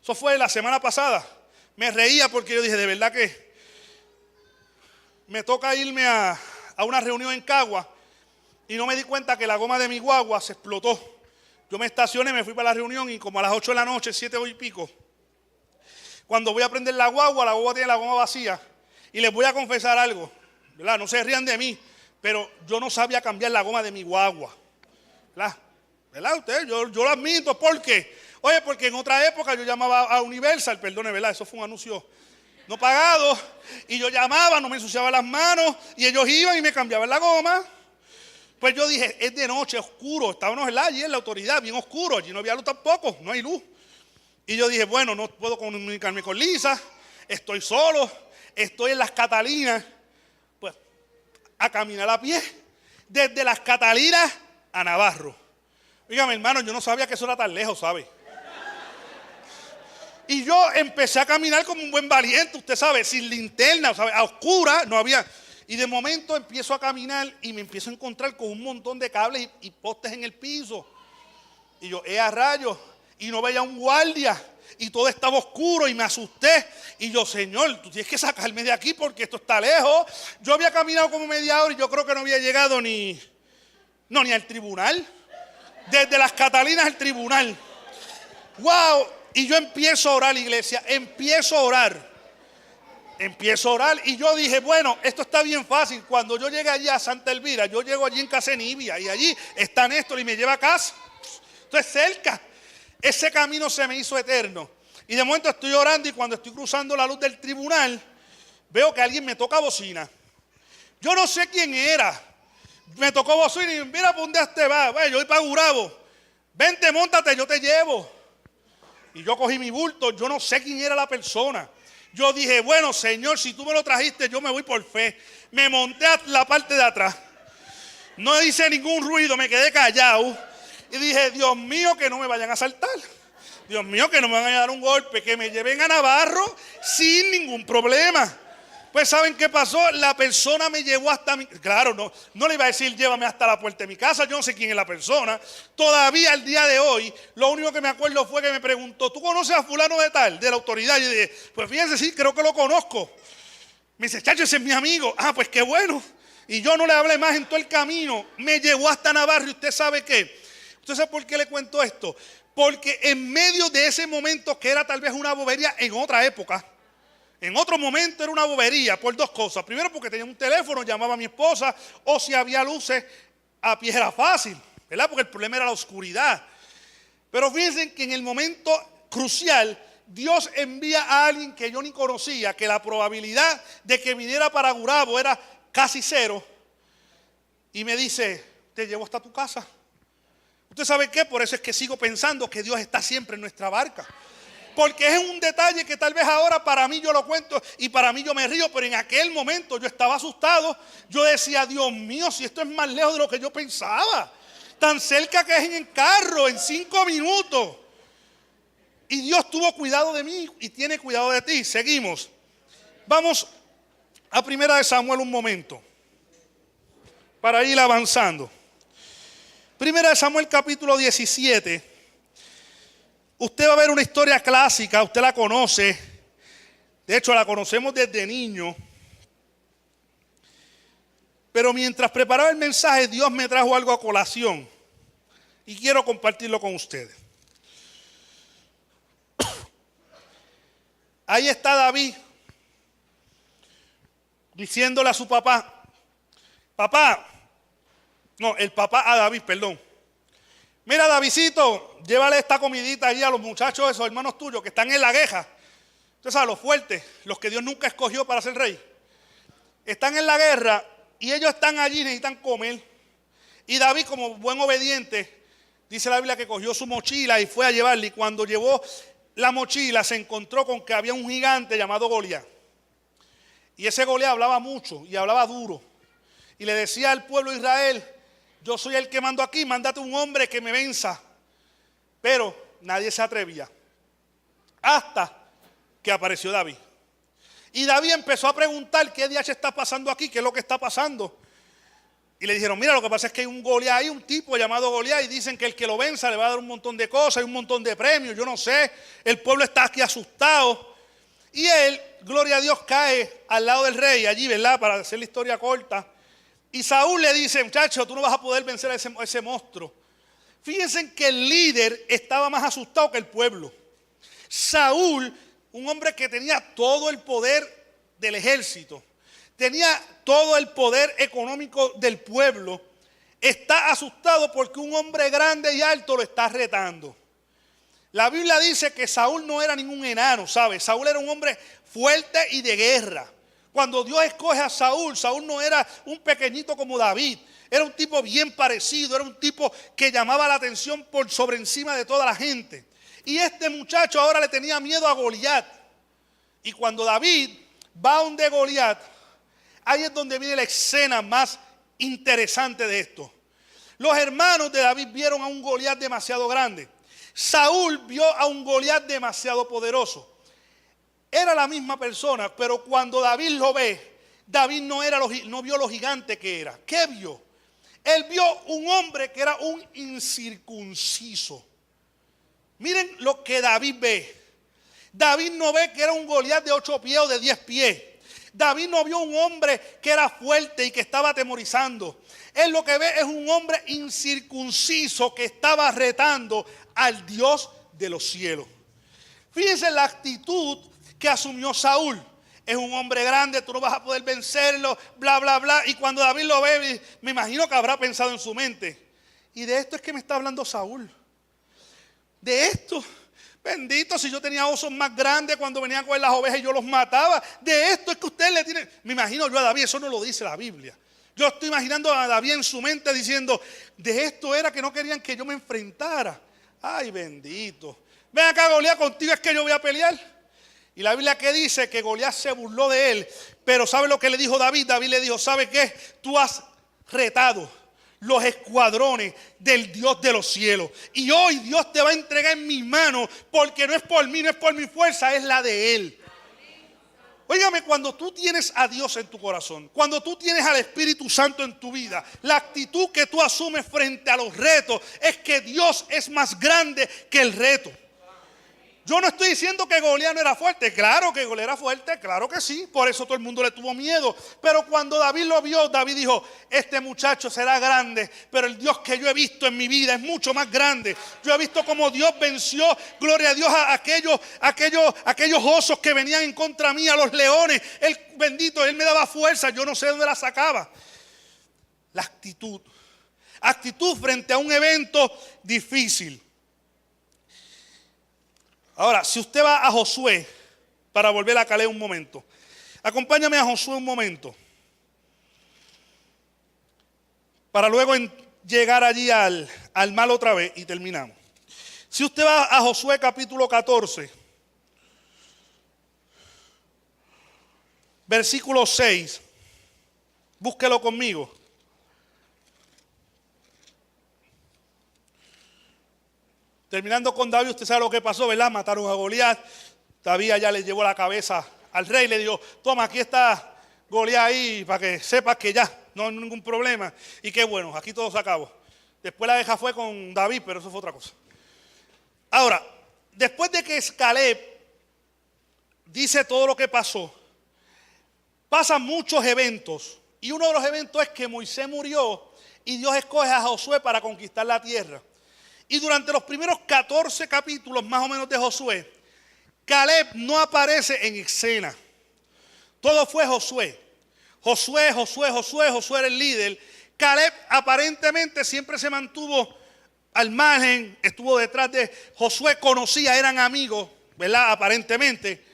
Eso fue la semana pasada. Me reía porque yo dije, de verdad que me toca irme a una reunión en Cagua. Y no me di cuenta que la goma de mi guagua se explotó. Yo me estacioné, me fui para la reunión y como a las 8 de la noche, 7 y pico, cuando voy a prender la guagua tiene la goma vacía. Y les voy a confesar algo, ¿verdad? No se rían de mí, pero yo no sabía cambiar la goma de mi guagua. ¿Verdad? Ustedes, yo lo admito. ¿Por qué? Oye, porque en otra época yo llamaba a Universal, perdone, ¿verdad? Eso fue un anuncio no pagado. Y yo llamaba, no me ensuciaba las manos y ellos iban y me cambiaban la goma. Pues yo dije, es de noche, oscuro. Estábamos allí en la autoridad, bien oscuro. Allí no había luz tampoco, no hay luz. Y yo dije, bueno, no puedo comunicarme con Lisa. Estoy solo, estoy en las Catalinas. Pues a caminar a pie, desde las Catalinas a Navarro. Dígame, hermano, yo no sabía que eso era tan lejos, ¿sabe? Y yo empecé a caminar como un buen valiente, usted sabe, sin linterna, ¿sabe? A oscura, no había... Y de momento empiezo a caminar y me empiezo a encontrar con un montón de cables y postes en el piso. Y yo, a rayos, y no veía un guardia. Y todo estaba oscuro y me asusté. Y yo, Señor, tú tienes que sacarme de aquí porque esto está lejos. Yo había caminado como media hora y yo creo que no había llegado ni al tribunal. Desde las Catalinas al tribunal. ¡Wow! Y yo empiezo a orar, iglesia, empiezo a orar y yo dije, bueno, esto está bien fácil. Cuando yo llegue allí a Santa Elvira, yo llego allí en Casenibia y allí está Néstor y me lleva a casa. Esto es cerca. Ese camino se me hizo eterno. Y de momento estoy orando y cuando estoy cruzando la luz del tribunal, veo que alguien me toca bocina. Yo no sé quién era. Me tocó bocina y mira, ¿por dónde te vas? Yo voy para Gurabo. Vente, móntate, yo te llevo. Y yo cogí mi bulto, yo no sé quién era la persona. Yo dije, bueno, Señor, si tú me lo trajiste, yo me voy por fe. Me monté a la parte de atrás. No hice ningún ruido, me quedé callado. Y dije, Dios mío, que no me vayan a asaltar. Dios mío, que no me vayan a dar un golpe. Que me lleven a Navarro sin ningún problema. Pues ¿saben qué pasó? La persona me llevó hasta mi... Claro, no le iba a decir llévame hasta la puerta de mi casa. Yo no sé quién es la persona. Todavía al día de hoy, lo único que me acuerdo fue que me preguntó, ¿tú conoces a fulano de tal, de la autoridad? Y yo dije, pues fíjense, sí, creo que lo conozco. Me dice, chacho, ese es mi amigo. Ah, pues qué bueno. Y yo no le hablé más en todo el camino. Me llevó hasta Navarro y usted sabe qué. ¿Usted sabe por qué le cuento esto? Porque en medio de ese momento que era tal vez una bobería en otra época, en otro momento era una bobería por 2 cosas. Primero porque tenía un teléfono, llamaba a mi esposa, o si había luces, a pie era fácil, ¿verdad? Porque el problema era la oscuridad. Pero fíjense que en el momento crucial, Dios envía a alguien que yo ni conocía, que la probabilidad de que viniera para Gurabo era casi 0. Y me dice, te llevo hasta tu casa. ¿Usted sabe qué? Por eso es que sigo pensando que Dios está siempre en nuestra barca. Porque es un detalle que tal vez ahora para mí yo lo cuento y para mí yo me río, pero en aquel momento yo estaba asustado. Yo decía, Dios mío, si esto es más lejos de lo que yo pensaba. tan cerca que es en el carro, en 5 minutos. Y Dios tuvo cuidado de mí y tiene cuidado de ti. Seguimos. Vamos a 1 Samuel un momento, para ir avanzando. 1 Samuel capítulo 17. Usted va a ver una historia clásica, usted la conoce. De hecho, la conocemos desde niño. Pero mientras preparaba el mensaje, Dios me trajo algo a colación. Y quiero compartirlo con ustedes. Ahí está David diciéndole a su papá, el papá a David, perdón. Mira, Davidcito, llévale esta comidita ahí a los muchachos, esos hermanos tuyos que están en la guerra. Usted sabe, los fuertes, los que Dios nunca escogió para ser rey. Están en la guerra y ellos están allí, necesitan comer. Y David, como buen obediente, dice la Biblia que cogió su mochila y fue a llevarle. Y cuando llevó la mochila se encontró con que había un gigante llamado Goliat. Y ese Goliat hablaba mucho y hablaba duro. Y le decía al pueblo de Israel, yo soy el que mando aquí, mándate un hombre que me venza. Pero nadie se atrevía. Hasta que apareció David. Y David empezó a preguntar, ¿qué DH está pasando aquí? ¿Qué es lo que está pasando? Y le dijeron, mira, lo que pasa es que hay un Goliat ahí, un tipo llamado Goliat, y dicen que el que lo venza le va a dar un montón de cosas y un montón de premios, yo no sé. El pueblo está aquí asustado. Y él, gloria a Dios, cae al lado del rey, allí, ¿verdad? Para hacer la historia corta. Y Saúl le dice, muchacho, tú no vas a poder vencer a ese monstruo. Fíjense que el líder estaba más asustado que el pueblo. Saúl, un hombre que tenía todo el poder del ejército, tenía todo el poder económico del pueblo, está asustado porque un hombre grande y alto lo está retando. La Biblia dice que Saúl no era ningún enano, ¿sabes? Saúl era un hombre fuerte y de guerra. Cuando Dios escoge a Saúl, Saúl no era un pequeñito como David. Era un tipo bien parecido, era un tipo que llamaba la atención por sobre encima de toda la gente. Y este muchacho ahora le tenía miedo a Goliat. Y cuando David va a donde Goliat, ahí es donde viene la escena más interesante de esto. Los hermanos de David vieron a un Goliat demasiado grande. Saúl vio a un Goliat demasiado poderoso. Era la misma persona, pero cuando David lo ve, David no vio lo gigante que era. ¿Qué vio? Él vio un hombre que era un incircunciso. Miren lo que David ve. David no ve que era un Goliat de 8 pies o de 10 pies. David no vio un hombre que era fuerte y que estaba atemorizando. Él lo que ve es un hombre incircunciso que estaba retando al Dios de los cielos. Fíjense la actitud que asumió Saúl. Es un hombre grande, tú no vas a poder vencerlo, bla, bla, bla. Y cuando David lo ve, me imagino que habrá pensado en su mente. Y de esto es que me está hablando Saúl. De esto. Bendito, si yo tenía osos más grandes cuando venían con las ovejas y yo los mataba. De esto es que usted le tiene. Me imagino yo a David, eso no lo dice la Biblia. Yo estoy imaginando a David en su mente diciendo, de esto era que no querían que yo me enfrentara. Ay, bendito. Ven acá, Goliat, contigo es que yo voy a pelear. Y la Biblia que dice que Goliat se burló de él. Pero ¿sabe lo que le dijo David? David le dijo, ¿sabe qué? Tú has retado los escuadrones del Dios de los cielos. Y hoy Dios te va a entregar en mis manos, porque no es por mí, no es por mi fuerza, es la de Él. Óigame, cuando tú tienes a Dios en tu corazón, cuando tú tienes al Espíritu Santo en tu vida, la actitud que tú asumes frente a los retos es que Dios es más grande que el reto. Yo no estoy diciendo que Goliat no era fuerte. Claro que Goliat era fuerte, claro que sí. Por eso todo el mundo le tuvo miedo. Pero cuando David lo vio, David dijo, este muchacho será grande, pero el Dios que yo he visto en mi vida es mucho más grande. Yo he visto cómo Dios venció, gloria a Dios, a aquellos osos que venían en contra mía, a los leones. Él, bendito, Él me daba fuerza, yo no sé dónde la sacaba. La actitud frente a un evento difícil. Ahora, si usted va a Josué, para volver a Caleb un momento, acompáñame a Josué un momento, para luego llegar allí al mal otra vez y terminamos. Si usted va a Josué capítulo 14, versículo 6, búsquelo conmigo. Terminando con David, usted sabe lo que pasó, ¿verdad? Mataron a Goliat. David ya le llevó la cabeza al rey, le dijo, toma, aquí está Goliat ahí, para que sepas que ya no hay ningún problema. Y qué bueno, aquí todo se acabó. Después la guerra fue con David, pero eso fue otra cosa. Ahora, después de que Caleb dice todo lo que pasó, pasan muchos eventos. Y uno de los eventos es que Moisés murió y Dios escoge a Josué para conquistar la tierra. Y durante los primeros 14 capítulos más o menos de Josué, Caleb no aparece en escena. Todo fue Josué. Josué era el líder. Caleb aparentemente siempre se mantuvo al margen, estuvo detrás de Josué, conocía, eran amigos, ¿verdad? Aparentemente.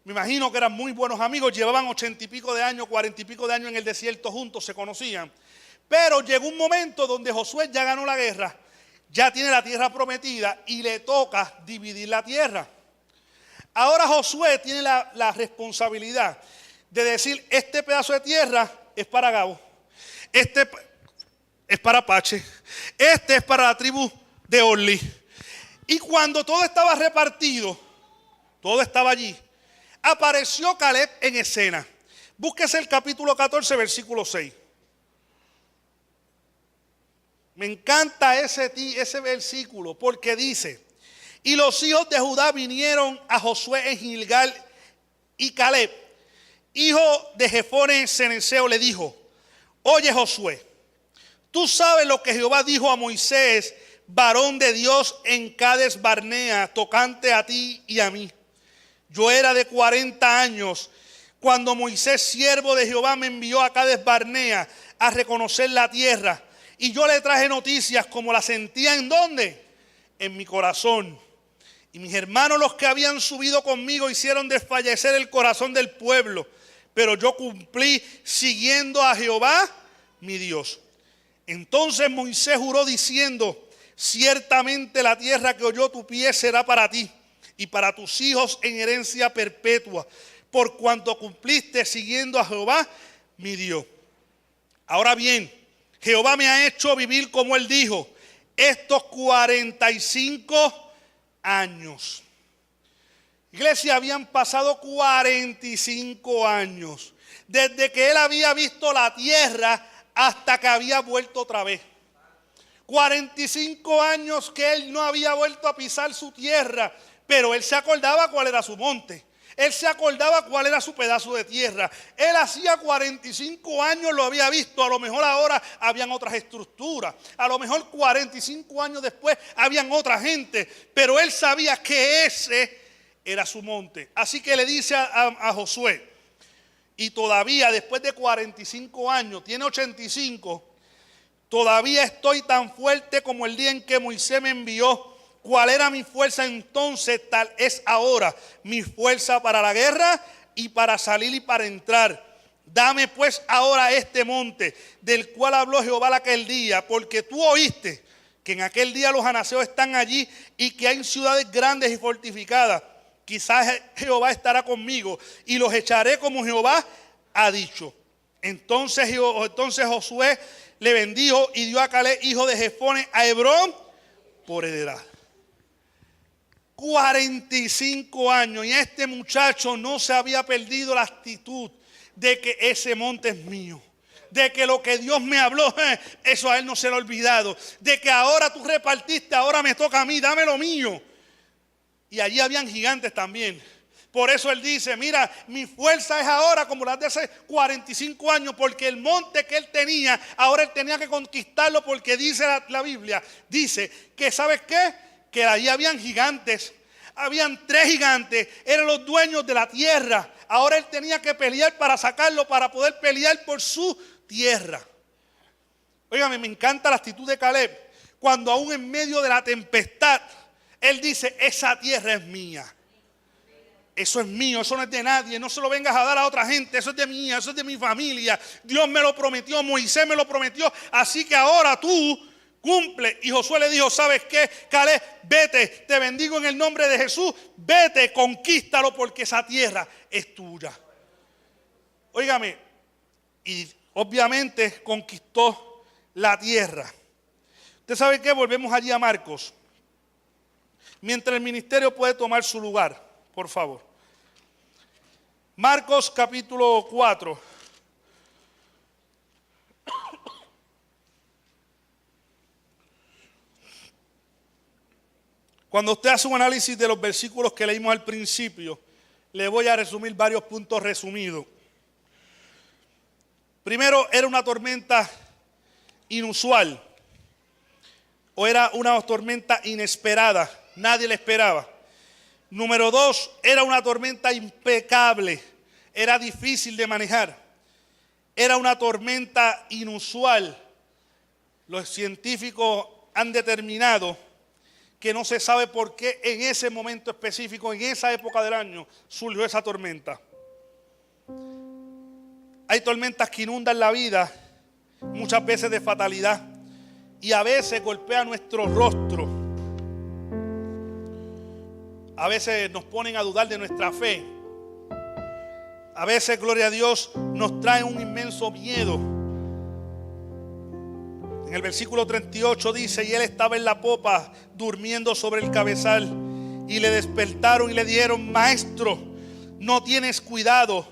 Me imagino que eran muy buenos amigos, llevaban 80 y pico de años, 40 y pico de años en el desierto juntos, se conocían. Pero llegó un momento donde Josué ya ganó la guerra, ya tiene la tierra prometida y le toca dividir la tierra. Ahora Josué tiene la responsabilidad de decir, este pedazo de tierra es para Gabo, este es para Apache, este es para la tribu de Orli. Y cuando todo estaba repartido, todo estaba allí, apareció Caleb en escena. Búsquese el capítulo 14, versículo 6. Me encanta ese versículo porque dice, y los hijos de Judá vinieron a Josué en Gilgal, y Caleb, hijo de Jefone Ceneseo, le dijo, oye Josué, tú sabes lo que Jehová dijo a Moisés, varón de Dios en Cades Barnea, tocante a ti y a mí. Yo era de 40 años cuando Moisés, siervo de Jehová, me envió a Cades Barnea a reconocer la tierra. Y yo le traje noticias como las sentía ¿en dónde? En mi corazón. Y mis hermanos, los que habían subido conmigo, hicieron desfallecer el corazón del pueblo. Pero yo cumplí siguiendo a Jehová, mi Dios. Entonces Moisés juró diciendo, ciertamente la tierra que oyó tu pie será para ti y para tus hijos en herencia perpetua, por cuanto cumpliste siguiendo a Jehová, mi Dios. Ahora bien, Jehová me ha hecho vivir como él dijo, estos 45 años. Iglesia, habían pasado 45 años desde que él había visto la tierra hasta que había vuelto otra vez. 45 años que él no había vuelto a pisar su tierra, pero él se acordaba cuál era su monte. Él se acordaba cuál era su pedazo de tierra. Él hacía 45 años lo había visto. A lo mejor ahora habían otras estructuras. A lo mejor 45 años después habían otra gente. Pero él sabía que ese era su monte. Así que le dice a Josué, y todavía después de 45 años, tiene 85, todavía estoy tan fuerte como el día en que Moisés me envió. ¿Cuál era mi fuerza entonces? Tal es ahora mi fuerza para la guerra y para salir y para entrar. Dame pues ahora este monte del cual habló Jehová aquel día, porque tú oíste que en aquel día los anaseos están allí y que hay ciudades grandes y fortificadas. Quizás Jehová estará conmigo y los echaré como Jehová ha dicho. Entonces Josué le bendijo y dio a Caleb, hijo de Jefone, a Hebrón por heredad. 45 años y este muchacho no se había perdido la actitud de que ese monte es mío, de que lo que Dios me habló, eso a él no se lo ha olvidado, de que ahora tú repartiste, ahora me toca a mí, dame lo mío. Y allí habían gigantes también. Por eso él dice, mira, mi fuerza es ahora como la de hace 45 años, porque el monte que él tenía, ahora él tenía que conquistarlo, porque dice la Biblia, dice que ¿sabes qué? Que allí habían gigantes, habían 3 gigantes, eran los dueños de la tierra. Ahora él tenía que pelear para sacarlo, para poder pelear por su tierra. Óigame, me encanta la actitud de Caleb, cuando aún en medio de la tempestad, él dice, esa tierra es mía. Eso es mío, eso no es de nadie, no se lo vengas a dar a otra gente, eso es de mía, eso es de mi familia. Dios me lo prometió, Moisés me lo prometió, así que ahora tú cumple. Y Josué le dijo, ¿sabes qué? Caleb, vete, te bendigo en el nombre de Jesús, vete, conquístalo porque esa tierra es tuya. Óigame, y obviamente conquistó la tierra. ¿Usted sabe qué? Volvemos allí a Marcos. mientras el ministerio puede tomar su lugar, por favor. Marcos capítulo 4. Cuando usted hace un análisis de los versículos que leímos al principio, le voy a resumir varios puntos resumidos. Primero, era una tormenta inusual, o era una tormenta inesperada, nadie la esperaba. Número 2, era una tormenta impecable, era difícil de manejar, era una tormenta inusual. Los científicos han determinado que no se sabe por qué en ese momento específico, en esa época del año, surgió esa tormenta. Hay tormentas que inundan la vida, muchas veces de fatalidad, y a veces golpean nuestro rostro. A veces nos ponen a dudar de nuestra fe. A veces, gloria a Dios, nos trae un inmenso miedo. En el versículo 38 dice: y él estaba en la popa durmiendo sobre el cabezal, y le despertaron y le dijeron: maestro, no tienes cuidado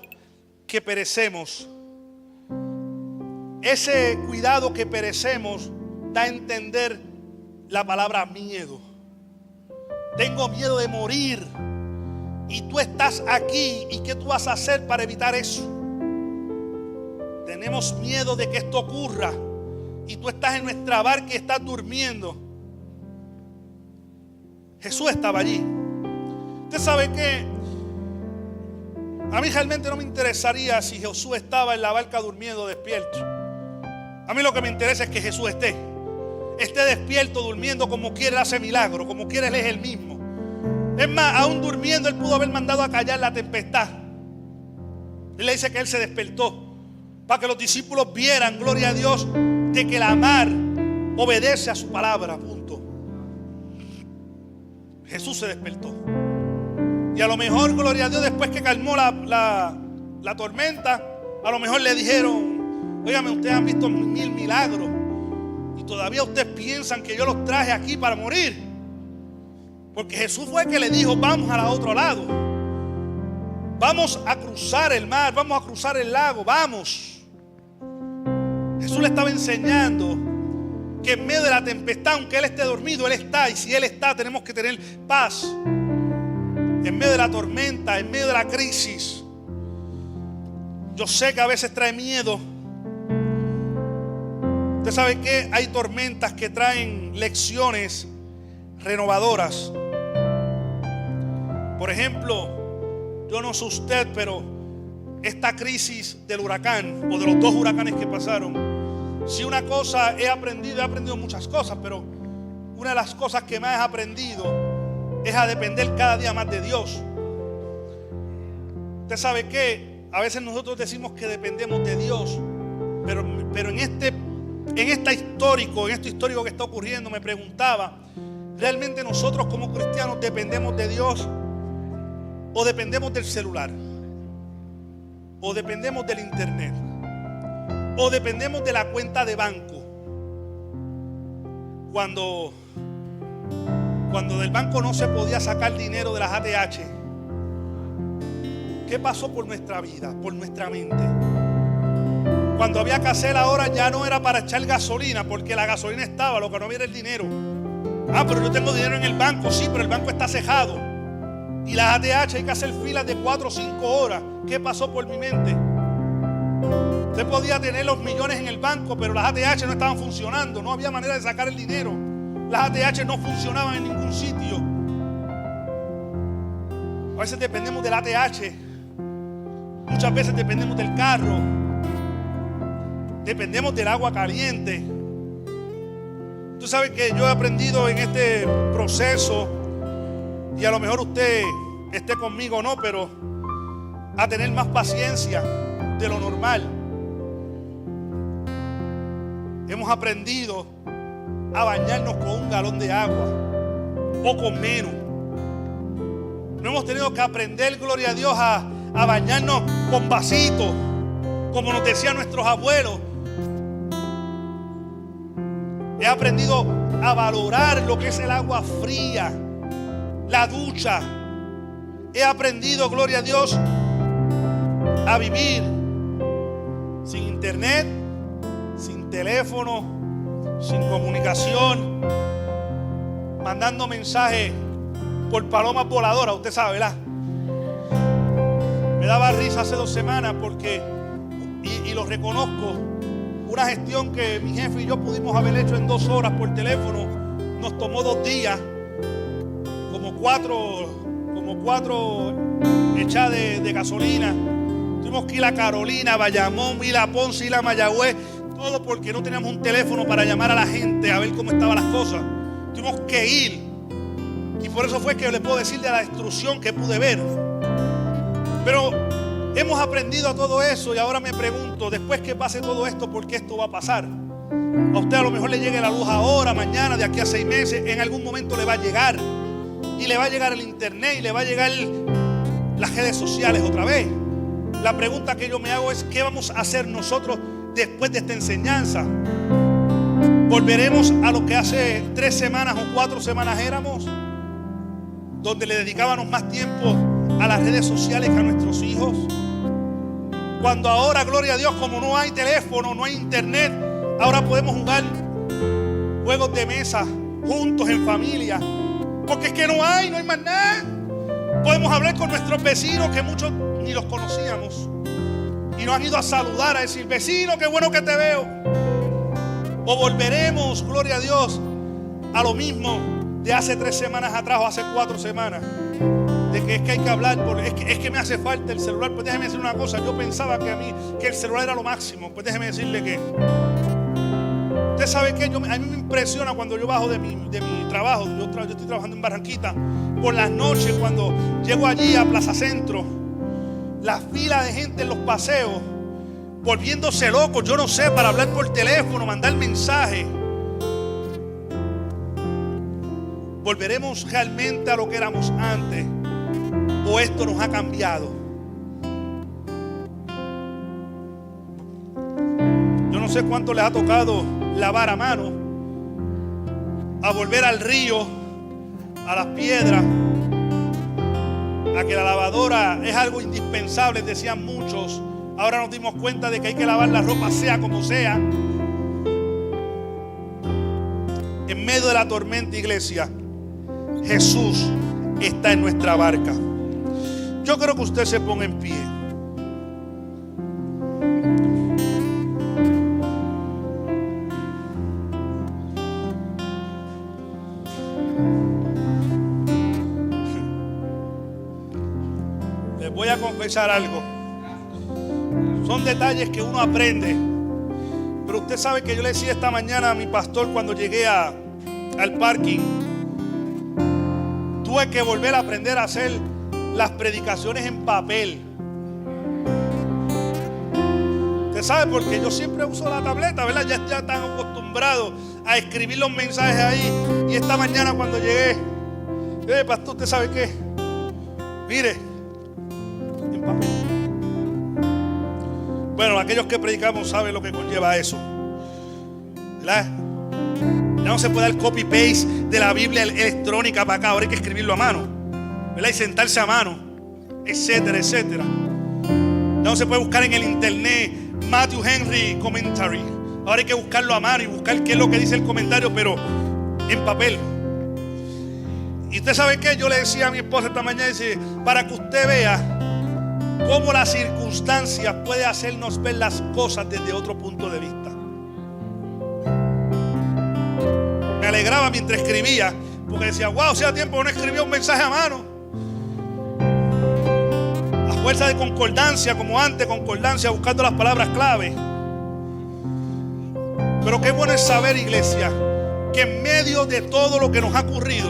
que perecemos. Ese cuidado que perecemos da a entender la palabra miedo. Tengo miedo de morir y tú estás aquí, ¿y qué tú vas a hacer para evitar eso? Tenemos miedo de que esto ocurra y tú estás en nuestra barca y estás durmiendo. Jesús estaba allí. Usted sabe que a mí realmente no me interesaría si Jesús estaba en la barca durmiendo despierto. A mí lo que me interesa es que Jesús esté despierto, durmiendo, como quiere, hace milagro, como quiere, Él es el mismo. Es más, aún durmiendo, Él pudo haber mandado a callar la tempestad. Él le dice que Él se despertó para que los discípulos vieran, gloria a Dios, de que la mar obedece a su palabra, punto. Jesús se despertó. Y a lo mejor, gloria a Dios, después que calmó la tormenta, a lo mejor le dijeron: óigame, ustedes han visto 1000 milagros y todavía ustedes piensan que yo los traje aquí para morir. Porque Jesús fue el que le dijo: vamos al otro lado, vamos a cruzar el mar, vamos a cruzar el lago, vamos. Jesús le estaba enseñando que en medio de la tempestad, aunque Él esté dormido, Él está. Y si Él está, tenemos que tener paz. En medio de la tormenta, en medio de la crisis. Yo sé que a veces trae miedo. Usted sabe que hay tormentas que traen lecciones renovadoras. Por ejemplo, yo no sé usted, pero esta crisis del huracán, o de los 2 huracanes que pasaron, si una cosa he aprendido muchas cosas, pero una de las cosas que más he aprendido es a depender cada día más de Dios. Usted sabe que a veces nosotros decimos que dependemos de Dios, pero en esto histórico que está ocurriendo, me preguntaba: ¿realmente nosotros como cristianos dependemos de Dios o dependemos del celular? ¿O dependemos del internet? ¿O dependemos de la cuenta de banco? Cuando del banco no se podía sacar dinero de las ATH, ¿qué pasó por nuestra vida, por nuestra mente? Cuando había que hacer ahora, ya no era para echar gasolina, porque la gasolina estaba, lo que no había era el dinero. Pero yo tengo dinero en el banco, sí, pero el banco está cejado. Y las ATH hay que hacer filas de 4 o 5 horas. ¿Qué pasó por mi mente? Usted podía tener los millones en el banco, pero las ATH no estaban funcionando, no había manera de sacar el dinero. Las ATH no funcionaban en ningún sitio. A veces dependemos del ATH, muchas veces dependemos del carro, dependemos del agua caliente. Tú sabes que yo he aprendido en este proceso, y a lo mejor usted esté conmigo o no, pero a tener más paciencia de lo normal. Hemos aprendido a bañarnos con 1 galón de agua o con menos. No hemos tenido que aprender, gloria a Dios, a bañarnos con vasitos, como nos decían nuestros abuelos. He aprendido a valorar lo que es el agua fría, la ducha. He aprendido, gloria a Dios, a vivir sin internet, sin teléfono, sin comunicación, mandando mensajes por palomas voladoras. Usted sabe, ¿verdad? Me daba risa hace 2 semanas porque, y lo reconozco, una gestión que mi jefe y yo pudimos haber hecho en 2 horas por teléfono, nos tomó 2 días, como cuatro echadas de gasolina. Tuvimos que ir a Carolina, Bayamón, Vila Ponce, Isla Mayagüez, todo porque no teníamos un teléfono para llamar a la gente a ver cómo estaban las cosas. Tuvimos que ir, y por eso fue que les puedo decir de la destrucción que pude ver. Pero hemos aprendido a todo eso, y ahora me pregunto, después que pase todo esto, ¿por qué esto va a pasar? A usted a lo mejor le llegue la luz ahora, mañana, de aquí a 6 meses, en algún momento le va a llegar. Y le va a llegar el internet, y le va a llegar las redes sociales otra vez. La pregunta que yo me hago es, ¿qué vamos a hacer nosotros después de esta enseñanza? ¿Volveremos a lo que hace 3 semanas o 4 semanas éramos? Donde le dedicábamos más tiempo a las redes sociales que a nuestros hijos. Cuando ahora, gloria a Dios, como no hay teléfono, no hay internet, ahora podemos jugar juegos de mesa juntos en familia. Porque es que no hay más nada. Podemos hablar con nuestros vecinos, que muchos ni los conocíamos, y nos han ido a saludar, a decir: vecino, qué bueno que te veo. O volveremos, gloria a Dios, a lo mismo de hace 3 semanas atrás o hace 4 semanas, de que es que hay que hablar, es que me hace falta el celular. Pues déjeme decir una cosa, yo pensaba que el celular era lo máximo. Pues déjeme decirle que usted sabe que a mí me impresiona cuando yo bajo de mi trabajo. Yo estoy trabajando en Barranquita. Por las noches, cuando llego allí a Plaza Centro, la fila de gente en los paseos, volviéndose locos, yo no sé, para hablar por teléfono, mandar mensajes. ¿Volveremos realmente a lo que éramos antes, o esto nos ha cambiado? Yo no sé cuánto les ha tocado lavar a mano, a volver al río, a las piedras, a que la lavadora es algo indispensable, decían muchos. Ahora nos dimos cuenta de que hay que lavar la ropa sea como sea. En medio de la tormenta, iglesia, Jesús está en nuestra barca. Yo creo que usted se ponga en pie. Les voy a confesar algo. Son detalles que uno aprende. Pero usted sabe que yo le decía esta mañana a mi pastor cuando llegué al parking, tuve que volver a aprender a hacer las predicaciones en papel. Usted sabe, porque yo siempre uso la tableta, ¿verdad? Ya están acostumbrados a escribir los mensajes ahí. Y esta mañana cuando llegué, pastor, ¿usted sabe qué? Mire, en papel. Bueno, aquellos que predicamos saben lo que conlleva eso, ¿verdad? Ya no se puede dar copy-paste de la Biblia electrónica para acá. Ahora hay que escribirlo a mano, ¿verdad? Y sentarse a mano, etcétera, etcétera. Ya no se puede buscar en el internet Matthew Henry Commentary. Ahora hay que buscarlo a mano y buscar qué es lo que dice el comentario, pero en papel. Y usted sabe qué, yo le decía a mi esposa esta mañana, dice, para que usted vea cómo las circunstancias pueden hacernos ver las cosas desde otro punto de vista. Me alegraba mientras escribía, porque decía, wow, hacía tiempo que no escribía un mensaje a mano. A fuerza de concordancia, como antes, concordancia, buscando las palabras clave. Pero qué bueno es saber, iglesia, que en medio de todo lo que nos ha ocurrido,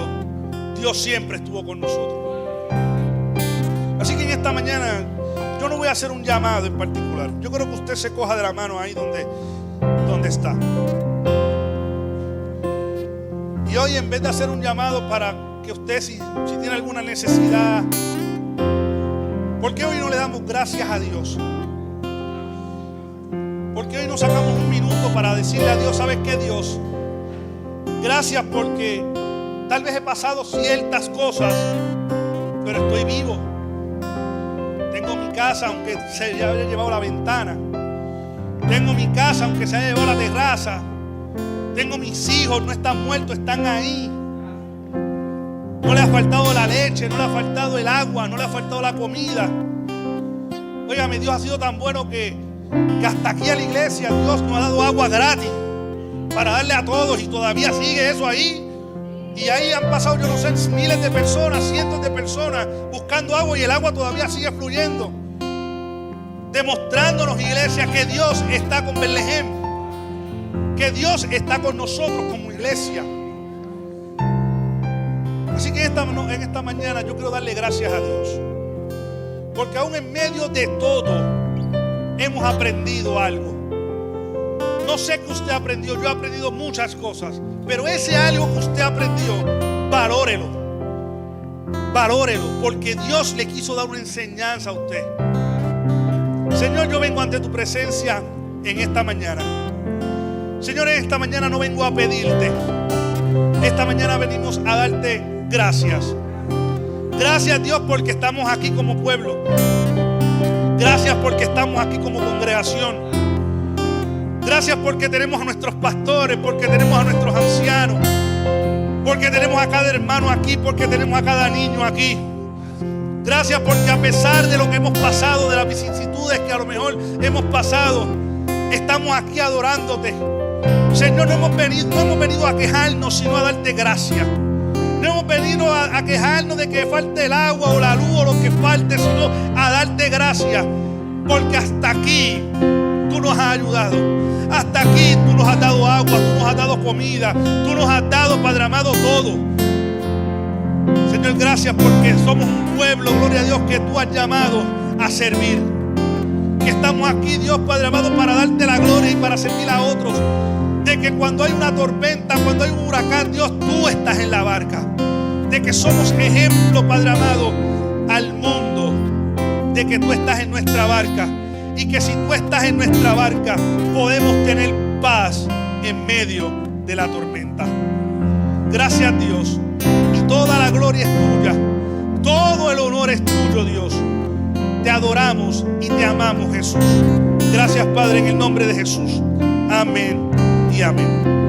Dios siempre estuvo con nosotros. Así que en esta mañana yo no voy a hacer un llamado en particular. Yo creo que usted se coja de la mano ahí donde está. Y hoy, en vez de hacer un llamado para que usted, si tiene alguna necesidad, ¿por qué hoy no le damos gracias a Dios? ¿Por qué hoy no sacamos un minuto para decirle a Dios, ¿sabes qué, Dios? Gracias porque Tal vez he pasado ciertas cosas, pero estoy vivo. Tengo mi casa, aunque se haya llevado la ventana. Tengo mi casa, aunque se haya llevado la terraza. Tengo mis hijos, no están muertos, están ahí. No le ha faltado la leche, no le ha faltado el agua, no le ha faltado la comida. Óigame, Dios ha sido tan bueno que hasta aquí a la iglesia Dios nos ha dado agua gratis para darle a todos, y todavía sigue eso ahí. Y ahí han pasado, yo no sé, miles de personas, cientos de personas buscando agua, y el agua todavía sigue fluyendo, demostrándonos, iglesia, que Dios está con Betlehem, que Dios está con nosotros como iglesia. Así que en esta mañana yo quiero darle gracias a Dios, porque aún en medio de todo hemos aprendido algo. No sé qué usted aprendió, yo he aprendido muchas cosas, pero ese algo que usted aprendió, valórelo, porque Dios le quiso dar una enseñanza a usted. Señor, yo vengo ante tu presencia en esta mañana. Señor, en esta mañana no vengo a pedirte, esta mañana venimos a darte gracias. Gracias, Dios, porque estamos aquí como pueblo. Gracias porque estamos aquí como congregación. Gracias porque tenemos a nuestros pastores, porque tenemos a nuestros ancianos, porque tenemos a cada hermano aquí, porque tenemos a cada niño aquí. Gracias porque a pesar de lo que hemos pasado, de las vicisitudes que a lo mejor hemos pasado, estamos aquí adorándote. Señor, no hemos venido a quejarnos, sino a darte gracias. No hemos venido a quejarnos de que falte el agua o la luz o lo que falte, sino a darte gracias, porque hasta aquí tú nos has ayudado. Hasta aquí tú nos has dado agua, tú nos has dado comida, tú nos has dado, Padre amado, todo. Señor, gracias porque somos un pueblo, gloria a Dios, que tú has llamado a servir. Que estamos aquí, Dios, Padre amado, para darte la gloria y para servir a otros. De que cuando hay una tormenta, cuando hay un huracán, Dios, tú estás en la barca. De que somos ejemplo, Padre amado, al mundo, de que tú estás en nuestra barca. Y que si tú estás en nuestra barca, podemos tener paz en medio de la tormenta. Gracias, Dios. Y toda la gloria es tuya. Todo el honor es tuyo, Dios. Te adoramos y te amamos, Jesús. Gracias, Padre, en el nombre de Jesús. Amén y amén.